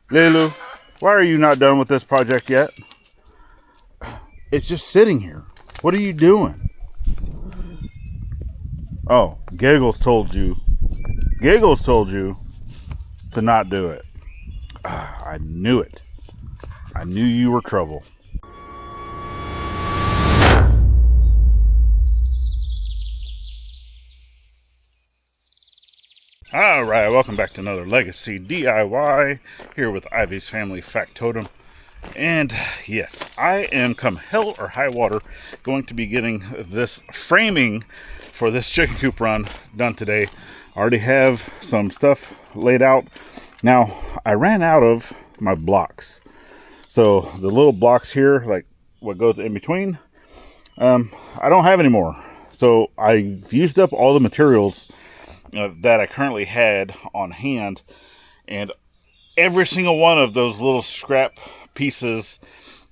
Leeloo, why are you not done with this project yet? It's just sitting here. What are you doing? Oh, Giggles told you. Giggles told you to not do it. I knew it. I knew you were trouble. Alright, welcome back to another Legacy DIY here with Ivy's Family Factotum. And yes, I am, come hell or high water, going to be getting this framing for this chicken coop run done today. I already have some stuff laid out. Now, I ran out of my blocks. So the little blocks here, like what goes in between, I don't have anymore. So I've used up all the materials that I currently had on hand, and every single one of those little scrap pieces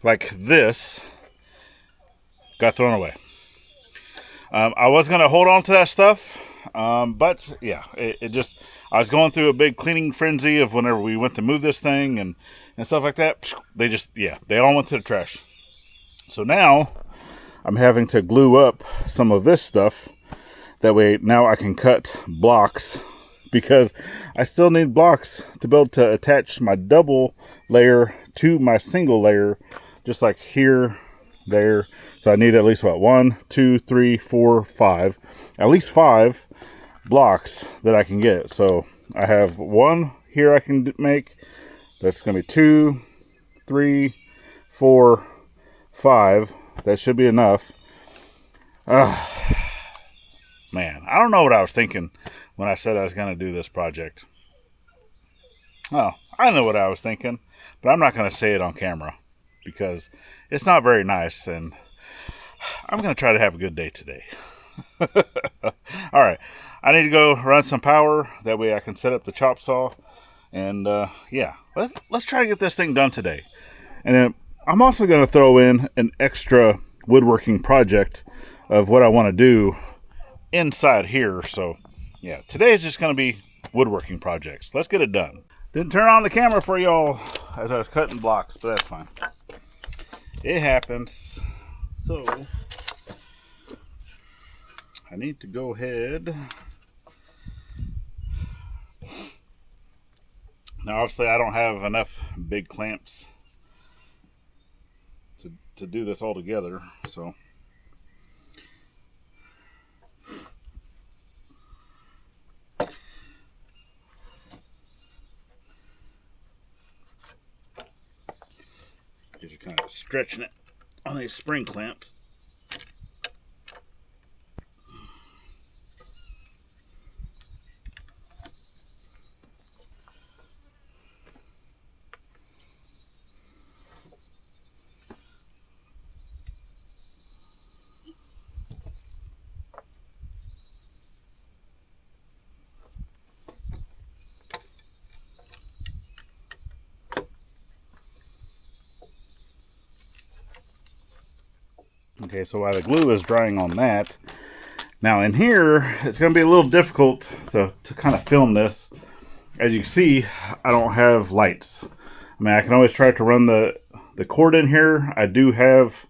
like this got thrown away. I was going to hold on to that stuff, but yeah, it just, I was going through a big cleaning frenzy of whenever we went to move this thing and stuff like that. They just, yeah, they all went to the trash. So now I'm having to glue up some of this stuff. That way now I can cut blocks, because I still need blocks to be able to attach my double layer to my single layer, just like here, there. So I need at least what, 1, 2, 3, 4, 5, at least 5 blocks that I can get. So I have one here I can make. That's going to be 2, 3, 4, 5. That should be enough. Man, I don't know what I was thinking when I said I was going to do this project. Oh, I know what I was thinking, but I'm not going to say it on camera because it's not very nice, and I'm going to try to have a good day today. All right, I need to go run some power. That way I can set up the chop saw, and yeah, let's try to get this thing done today. And then I'm also going to throw in an extra woodworking project of what I want to do inside here. So yeah, today is just going to be woodworking projects. Let's get it done. Didn't turn on the camera for y'all as I was cutting blocks, but that's fine. It happens. So I need to go ahead. Now obviously I don't have enough big clamps to do this all together, so you're kind of stretching it on these spring clamps. Okay, so while the glue is drying on that, now in here, it's going to be a little difficult to kind of film this. As you can see, I don't have lights. I mean, I can always try to run the cord in here. I do have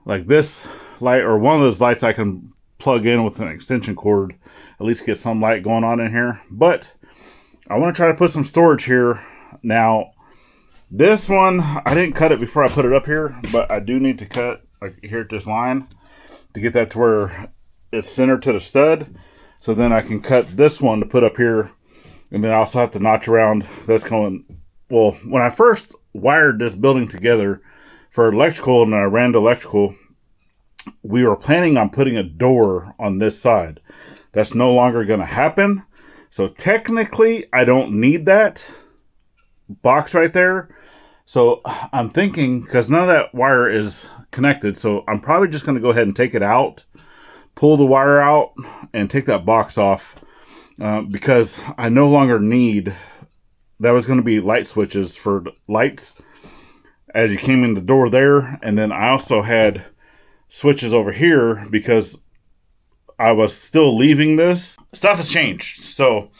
like this light, or one of those lights I can plug in with an extension cord, at least get some light going on in here. But I want to try to put some storage here. Now, this one, I didn't cut it before I put it up here, but I do need to cut like here at this line to get that to where it's centered to the stud. So then I can cut this one to put up here, and then I also have to notch around. That's going, well, when I first wired this building together for electrical and I ran to electrical, we were planning on putting a door on this side. That's no longer going to happen. So technically I don't need that box right there. So I'm thinking, because none of that wire is connected, so I'm probably just going to go ahead and take it out, pull the wire out, and take that box off, because I no longer need, that was going to be light switches for lights as you came in the door there, and then I also had switches over here because I was still leaving this. Stuff has changed, so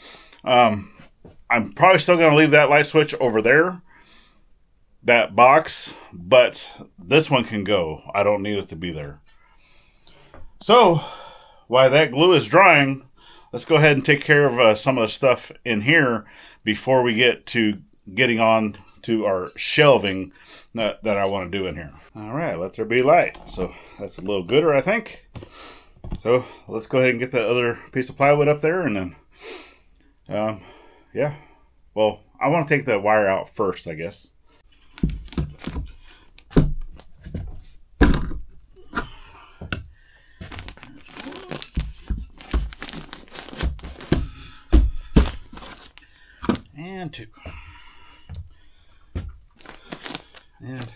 I'm probably still going to leave that light switch over there, that box, but this one can go. I don't need it to be there. So while that glue is drying, let's go ahead and take care of some of the stuff in here before we get to getting on to our shelving that I want to do in here. All right, let there be light. So that's a little gooder, I think. So let's go ahead and get that other piece of plywood up there, and then, yeah. Well, I want to take the wire out first, I guess. And 2. And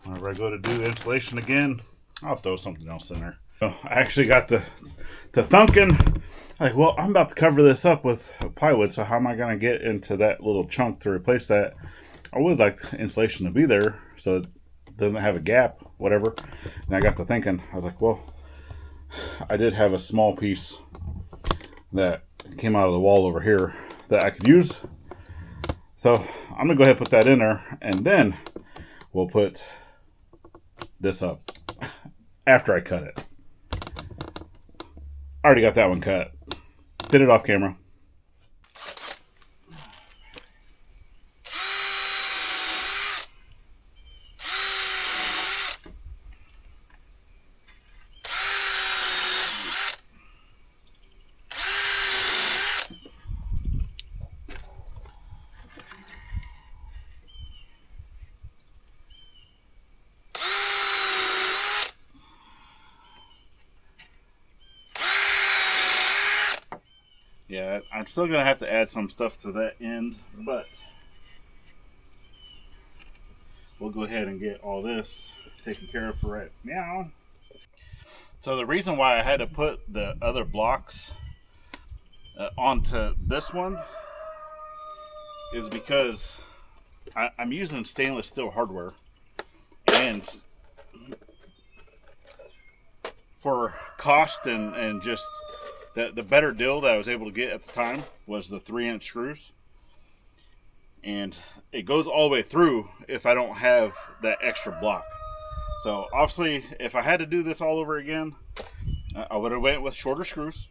whenever I go to do insulation again, I'll throw something else in there. So I actually got the thinking, like, well, I'm about to cover this up with plywood, so how am I going to get into that little chunk to replace that? I would like insulation to be there so it doesn't have a gap, whatever. And I got to thinking, I was like, well, I did have a small piece that came out of the wall over here that I could use. So I'm going to go ahead and put that in there, and then we'll put this up after I cut it. I already got that one cut. Did it off camera. Yeah, I'm still going to have to add some stuff to that end, but we'll go ahead and get all this taken care of for right now. So the reason why I had to put the other blocks onto this one is because I'm using stainless steel hardware, and for cost and just the better deal that I was able to get at the time was the 3-inch screws, and it goes all the way through if I don't have that extra block. So obviously, if I had to do this all over again, I would have went with shorter screws.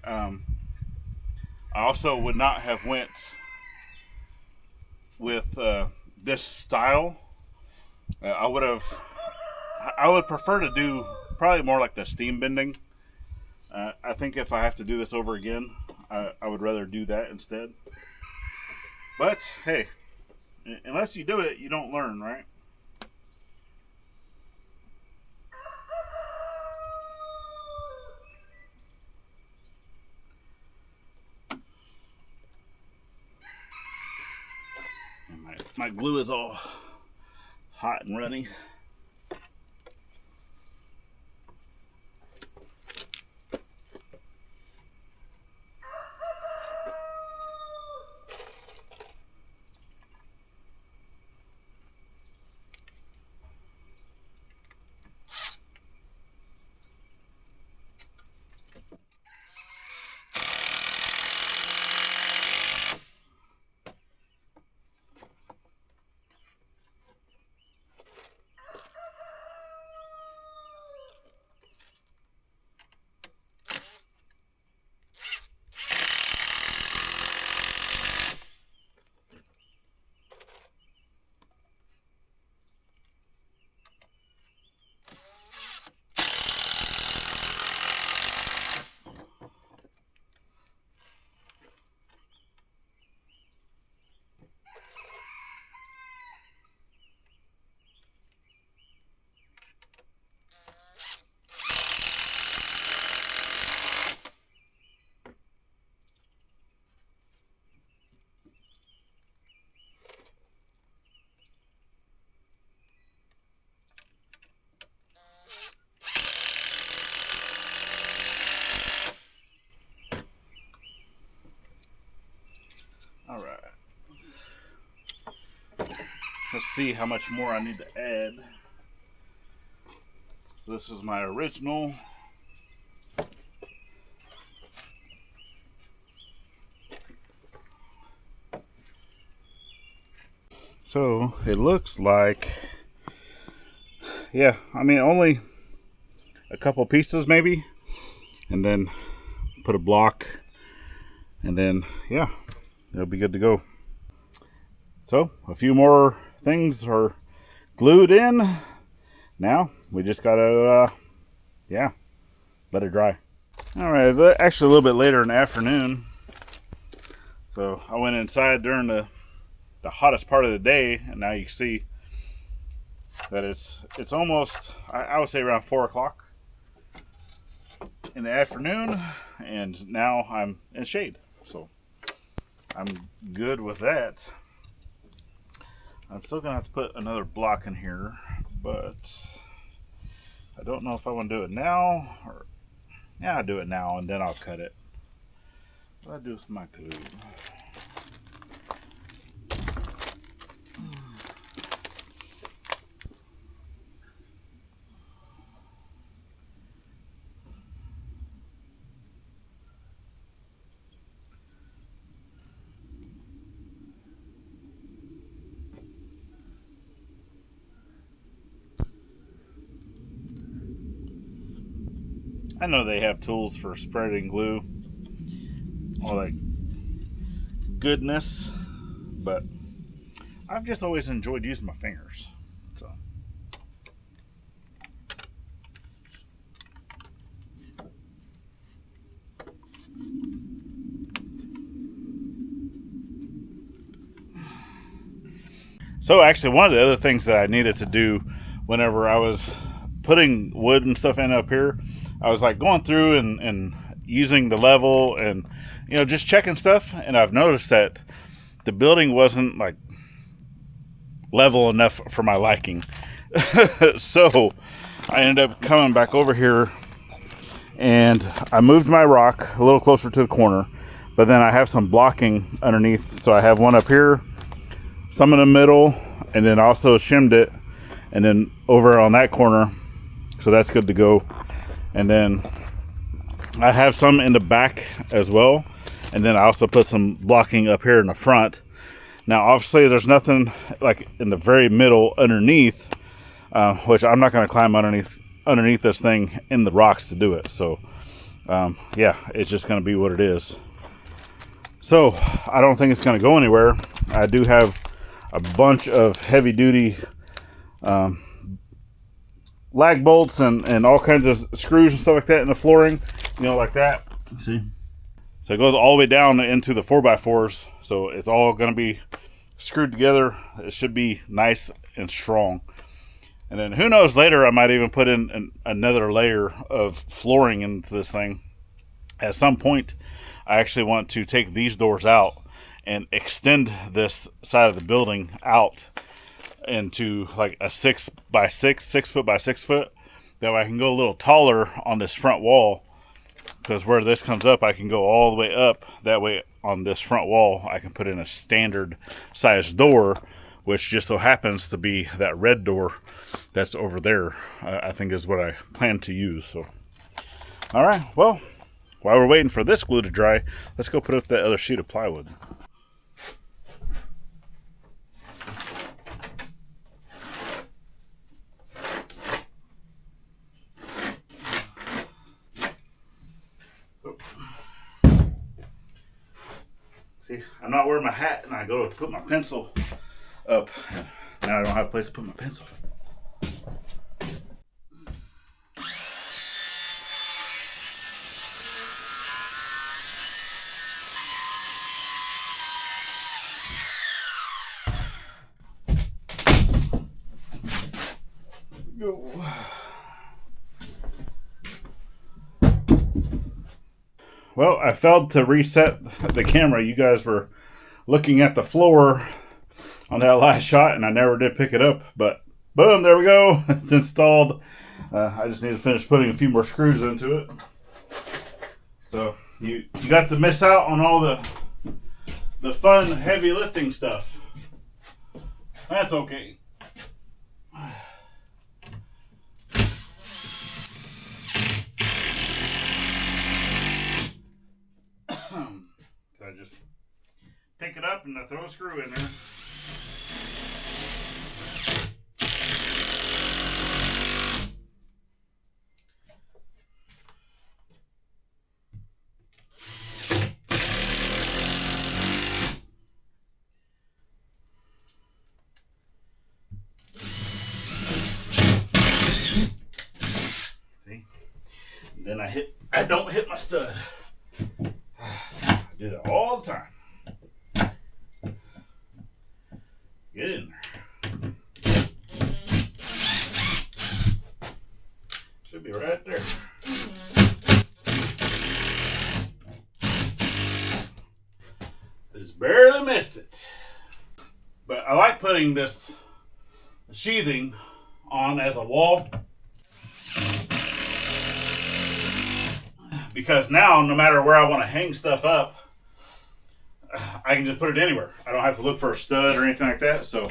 I also would not have went with this style. I would prefer to do probably more like the steam bending. I think if I have to do this over again, I would rather do that instead. But hey, unless you do it, you don't learn, right? And my glue is all hot and runny. All right. Let's see how much more I need to add. So this is my original. So it looks like, yeah, I mean, only a couple pieces maybe, and then put a block, and then yeah, it'll be good to go. So a few more things are glued in. Now we just gotta yeah, let it dry. All right, actually a little bit later in the afternoon, so I went inside during the hottest part of the day, and now you can see that it's almost, I would say around 4 o'clock in the afternoon, and now I'm in shade, so I'm good with that. I'm still gonna have to put another block in here, but I don't know if I want to do it now, or yeah, I'll do it now and then I'll cut it. What do I do with my glue? I know they have tools for spreading glue, all that goodness, but I've just always enjoyed using my fingers. So actually, one of the other things that I needed to do whenever I was putting wood and stuff in up here, I was like going through and using the level and, you know, just checking stuff, and I've noticed that the building wasn't like level enough for my liking. So I ended up coming back over here, and I moved my rock a little closer to the corner, but then I have some blocking underneath. So I have one up here, some in the middle, and then also shimmed it, and then over on that corner, so that's good to go. And then I have some in the back as well, and then I also put some blocking up here in the front. Now obviously there's nothing like in the very middle underneath, which I'm not going to climb underneath this thing in the rocks to do it. So yeah, it's just going to be what it is. So I don't think it's going to go anywhere. I do have a bunch of heavy duty lag bolts and all kinds of screws and stuff like that in the flooring, you know, like that. See, so it goes all the way down into the 4x4s, so it's all going to be screwed together. It should be nice and strong. And then who knows, later I might even put in another layer of flooring into this thing. At some point I actually want to take these doors out and extend this side of the building out into like a 6 foot by 6 foot. That way I can go a little taller on this front wall, because where this comes up I can go all the way up. That way on this front wall I can put in a standard size door, which just so happens to be that red door that's over there. I think is what I plan to use. So all right, well, while we're waiting for this glue to dry, let's go put up that other sheet of plywood. See, I'm not wearing my hat, and I go to put my pencil up. Now I don't have a place to put my pencil. Go. Well, I failed to reset the camera. You guys were looking at the floor on that last shot, and I never did pick it up. But boom, there we go. It's installed. I just need to finish putting a few more screws into it. So you got to miss out on all the fun heavy lifting stuff. That's okay. I just pick it up and I throw a screw in there. I don't hit my stud. I do that all the time. Get in there. Should be right there. Just barely missed it. But I like putting this sheathing on as a wall, because now no matter where I want to hang stuff up, I can just put it anywhere. I don't have to look for a stud or anything like that. So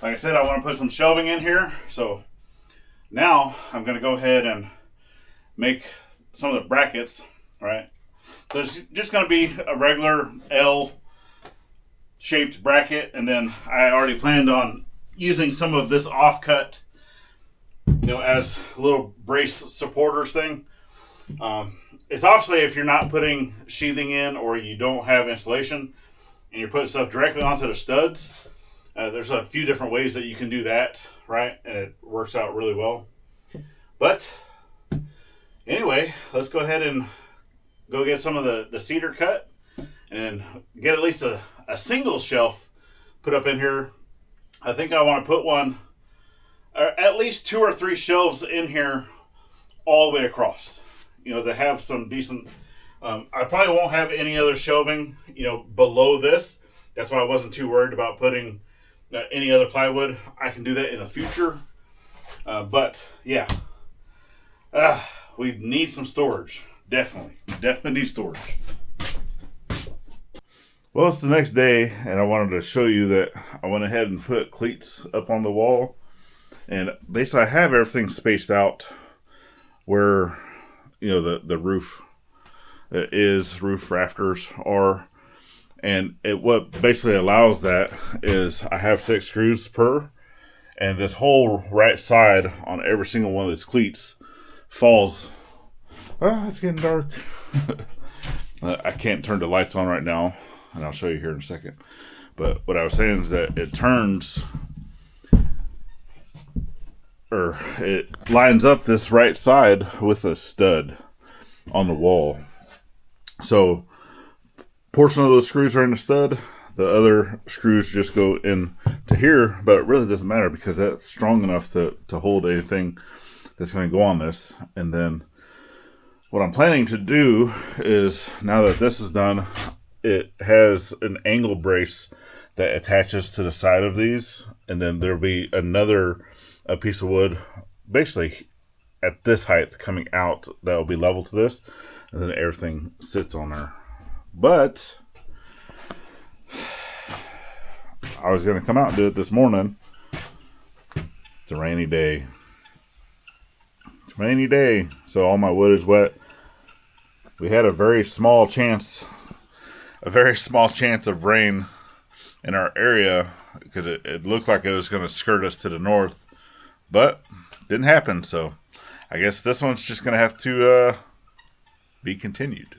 like I said, I want to put some shelving in here. So now I'm going to go ahead and make some of the brackets, right? So it's just going to be a regular L shaped bracket, and then I already planned on using some of this offcut, as a little brace supporters thing. It's obviously, if you're not putting sheathing in or you don't have insulation and you're putting stuff directly onto the studs, there's a few different ways that you can do that, right? And it works out really well. But anyway, let's go ahead and go get some of the cedar cut and get at least a single shelf put up in here. I think I want to put one, or at least 2 or 3 shelves in here all the way across, to have some decent, I probably won't have any other shelving, below this. That's why I wasn't too worried about putting any other plywood. I can do that in the future. But yeah, we need some storage. Definitely need storage. Well, it's the next day, and I wanted to show you that I went ahead and put cleats up on the wall. And basically, I have everything spaced out where, the roof roof rafters are. And what basically allows that is I have 6 screws per, and this whole right side on every single one of these cleats falls. It's getting dark. I can't turn the lights on right now, and I'll show you here in a second. But what I was saying is that it turns, or it lines up this right side with a stud on the wall. So portion of those screws are in the stud, the other screws just go in to here, but it really doesn't matter because that's strong enough to hold anything that's going to go on this. And then what I'm planning to do is, now that this is done, it has an angle brace that attaches to the side of these, and then there'll be a piece of wood basically at this height coming out that will be level to this, and then everything sits on there. But I was going to come out and do it this morning. It's a rainy day. So all my wood is wet. We had a very small chance of rain in our area because it looked like it was going to skirt us to the north, but didn't happen. So I guess this one's just going to have to be continued.